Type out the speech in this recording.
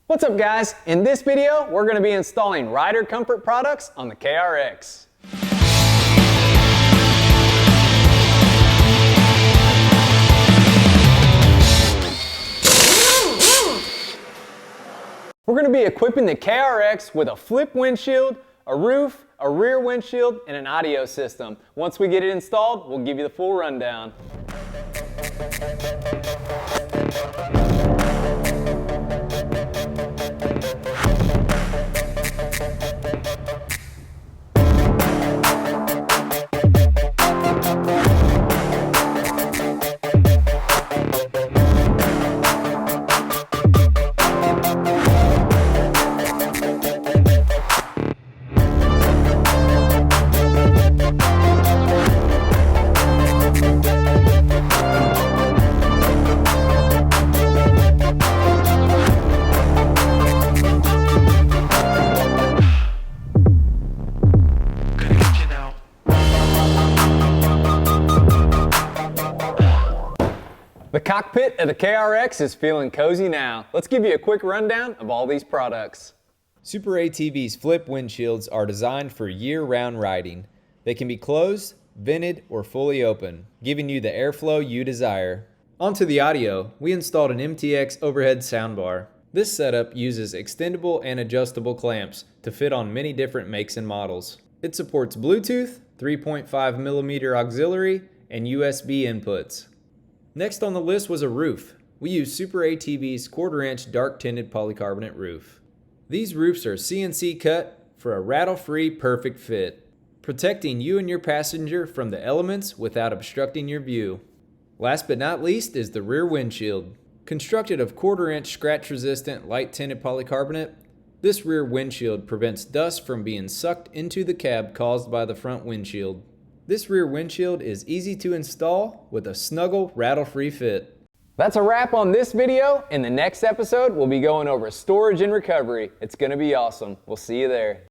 What's up guys? In this video, we're going to be installing rider comfort products on the KRX. We're going to be equipping the KRX with a flip windshield, a roof, a rear windshield, and an audio system. Once we get it installed, we'll give you the full rundown. The cockpit of the KRX is feeling cozy now. Let's give you a quick rundown of all these products. SuperATV's flip windshields are designed for year-round riding. They can be closed, vented, or fully open, giving you the airflow you desire. Onto the audio, we installed an MTX overhead soundbar. This setup uses extendable and adjustable clamps to fit on many different makes and models. It supports Bluetooth, 3.5mm auxiliary, and USB inputs. Next on the list was a roof. We used SuperATV's 1/4-inch dark tinted polycarbonate roof. These roofs are CNC cut for a rattle-free perfect fit, protecting you and your passenger from the elements without obstructing your view. Last but not least is the rear windshield. Constructed of 1/4-inch scratch-resistant light tinted polycarbonate, this rear windshield prevents dust from being sucked into the cab caused by the front windshield. This rear windshield is easy to install with a snuggle, rattle-free fit. That's a wrap on this video. In the next episode, we'll be going over storage and recovery. It's going to be awesome. We'll see you there.